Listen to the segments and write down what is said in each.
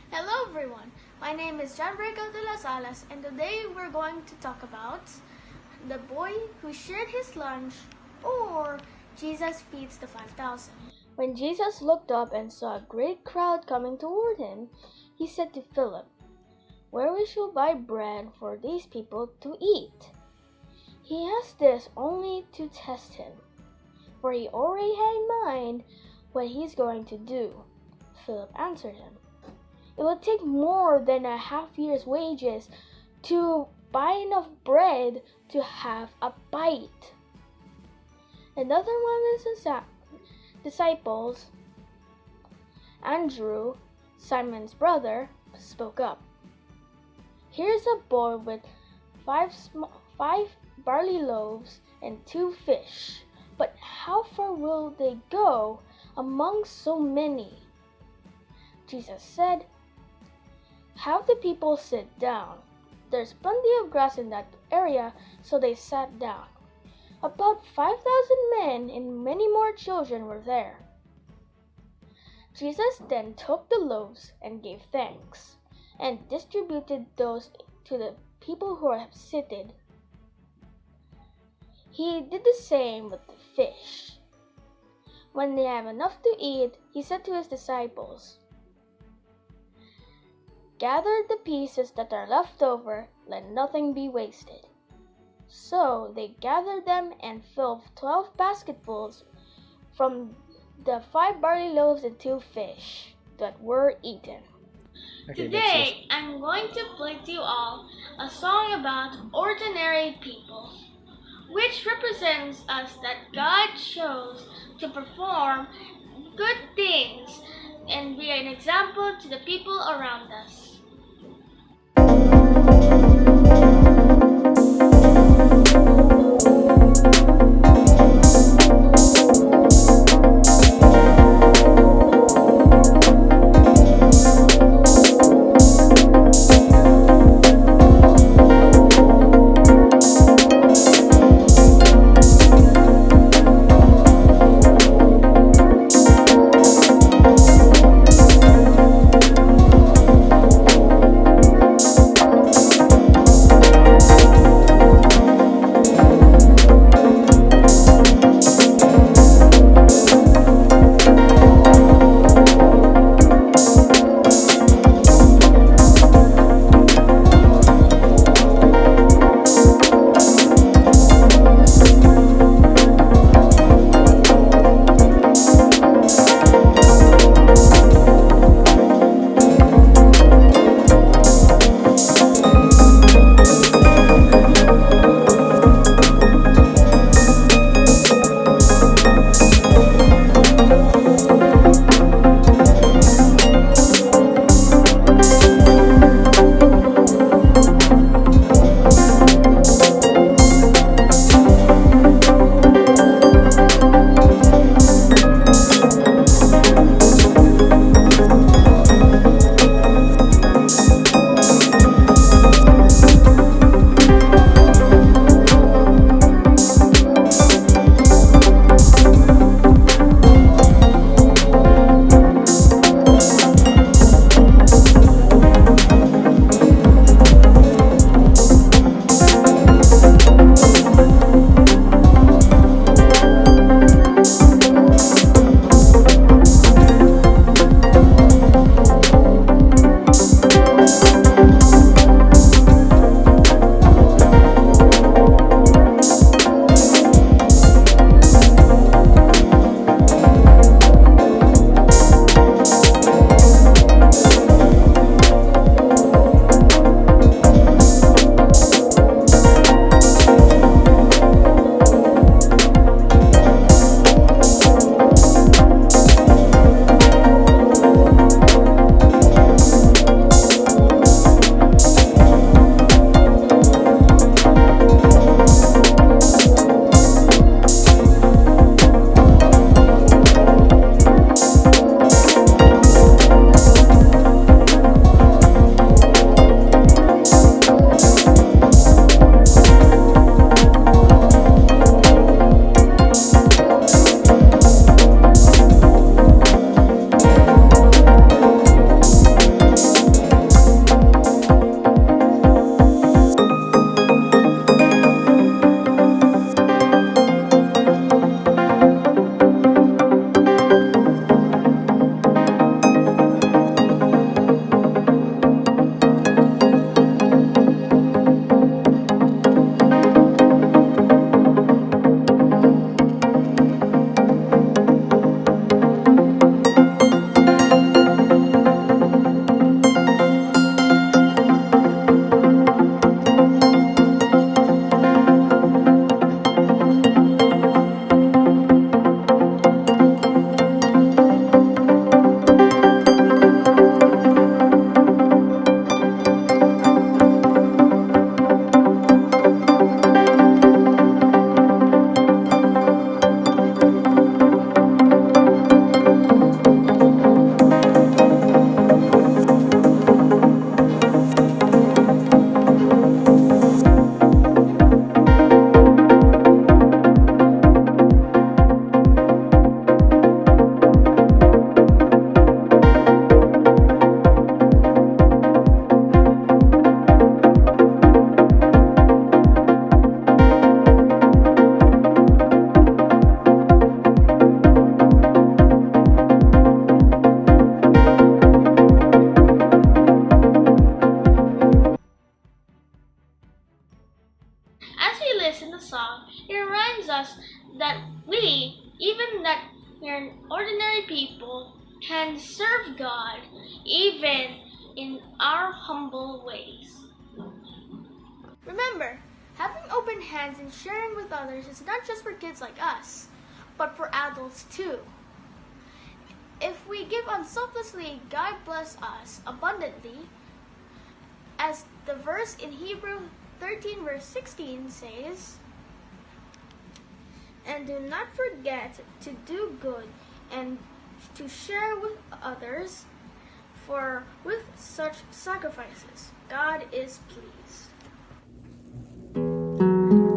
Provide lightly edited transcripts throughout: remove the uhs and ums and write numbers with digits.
Hello everyone, my name is Janver Delas, and today we're going to talk about the boy who shared his lunch, or Jesus feeds the 5,000. When Jesus looked up and saw a great crowd coming toward him, he said to Philip, "Where we shall buy bread for these people to eat?" He asked this only to test him, for he already had in mind what he's going to do. Philip answered him, "It will take more than a half year's wages to buy enough bread to have a bite." Another one of his disciples, Andrew, Simon's brother, spoke up. "Here's a boy with five barley loaves and 2 fish, but how far will they go among so many?" Jesus said, "Have the people sit down." There's plenty of grass in that area, so they sat down. About 5,000 men and many more children were there. Jesus then took the loaves and gave thanks, and distributed those to the people who were seated. He did the same with the fish. When they had enough to eat, he said to his disciples, "Gather the pieces that are left over, let nothing be wasted." So they gathered them and filled 12 basketfuls from the 5 barley loaves and 2 fish that were eaten. Today, I'm going to play to you all a song about ordinary people, which represents us that God chose to perform good things and be an example to the people around us. people can serve God even in our humble ways. Remember, having open hands and sharing with others is not just for kids like us, but for adults too. If we give unselflessly, God bless us abundantly, as the verse in Hebrews 13 verse 16 says, "And do not forget to do good and to share with others, for with such sacrifices God is pleased."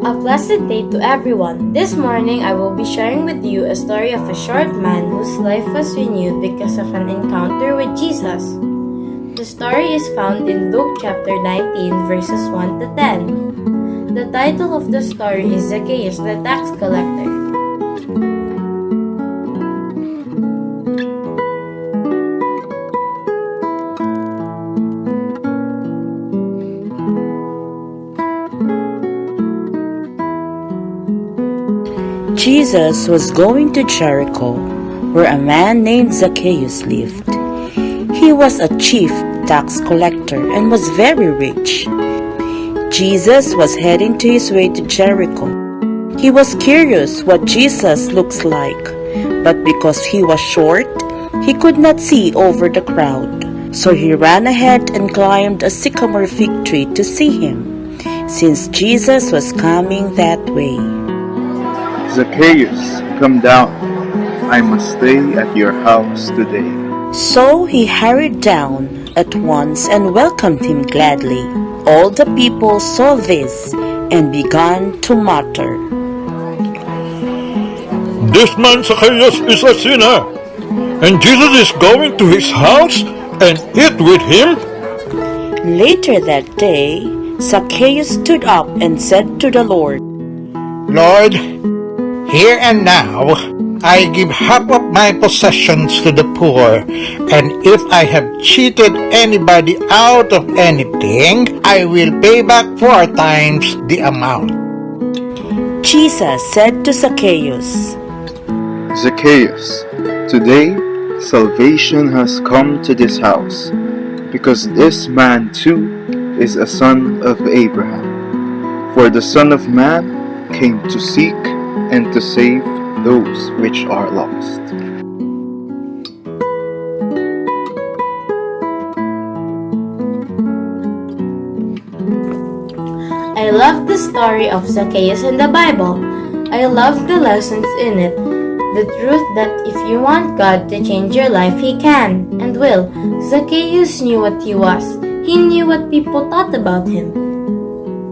A blessed day to everyone. This morning I will be sharing with you a story of a short man whose life was renewed because of an encounter with Jesus. The story is found in Luke chapter 19 verses 1 to 10. The title of the story is Zacchaeus the tax collector. Jesus was going to Jericho, where a man named Zacchaeus lived. He was a chief tax collector and was very rich. Jesus was heading to his way to Jericho. He was curious what Jesus looks like, but because he was short, he could not see over the crowd. So he ran ahead and climbed a sycamore fig tree to see him, since Jesus was coming that way. "Zacchaeus, come down. I must stay at your house today." So he hurried down at once and welcomed him gladly. All the people saw this and began to mutter, "This man Zacchaeus is a sinner, and Jesus is going to his house and eat with him?" Later that day, Zacchaeus stood up and said to the Lord, "Lord, here and now, I give half of my possessions to the poor, and if I have cheated anybody out of anything, I will pay back 4 times the amount." Jesus said to Zacchaeus, "Zacchaeus, today salvation has come to this house, because this man too is a son of Abraham. For the Son of Man came to seek and to save those which are lost." I love the story of Zacchaeus in the Bible. I love the lessons in it. The truth that if you want God to change your life, He can and will. Zacchaeus knew what he was. He knew what people thought about him.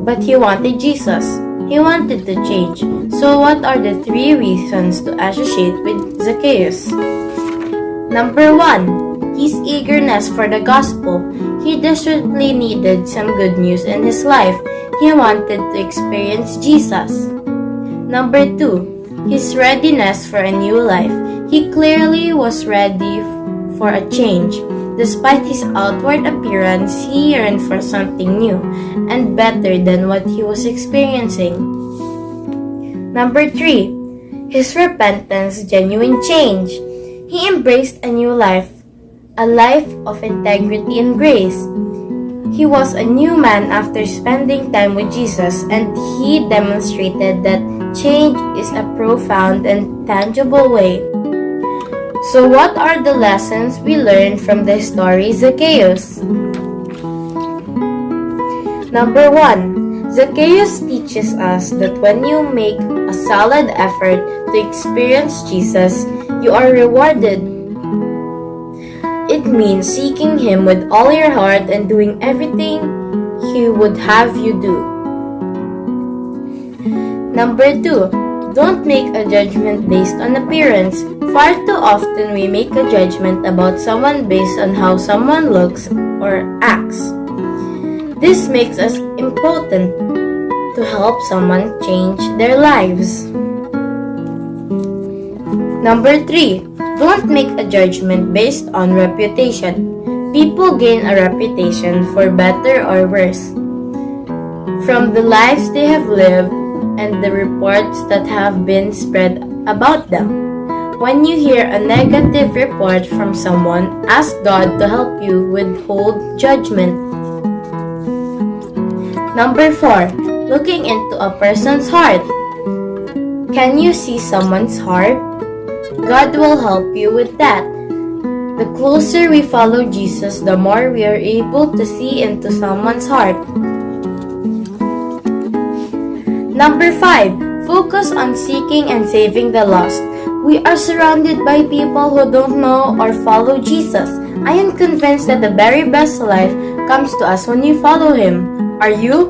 But he wanted Jesus. He wanted to change. So what are the 3 reasons to associate with Zacchaeus? Number 1, his eagerness for the gospel. He desperately needed some good news in his life. He wanted to experience Jesus. Number 2, his readiness for a new life. He clearly was ready for a change. Despite his outward appearance, he yearned for something new and better than what he was experiencing. Number 3, his repentance, genuine change. He embraced a new life, a life of integrity and grace. He was a new man after spending time with Jesus, and he demonstrated that change is a profound and tangible way. So what are the lessons we learn from the story Zacchaeus? Number 1, Zacchaeus teaches us that when you make a solid effort to experience Jesus, you are rewarded. It means seeking Him with all your heart and doing everything He would have you do. Number 2, don't make a judgment based on appearance. Far too often we make a judgment about someone based on how someone looks or acts. This makes us impotent to help someone change their lives. Number 3, don't make a judgment based on reputation. People gain a reputation for better or worse from the lives they have lived and the reports that have been spread about them. When you hear a negative report from someone, ask God to help you withhold judgment. Number 4. Looking into a person's heart. Can you see someone's heart? God will help you with that. The closer we follow Jesus, the more we are able to see into someone's heart. Number 5. Focus on seeking and saving the lost. We are surrounded by people who don't know or follow Jesus. I am convinced that the very best life comes to us when we follow Him. Are you?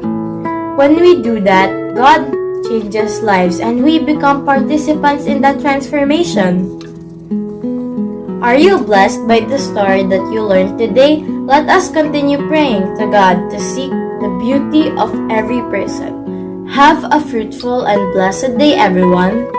When we do that, God changes lives and we become participants in that transformation. Are you blessed by the story that you learned today? Let us continue praying to God to seek the beauty of every person. Have a fruitful and blessed day, everyone.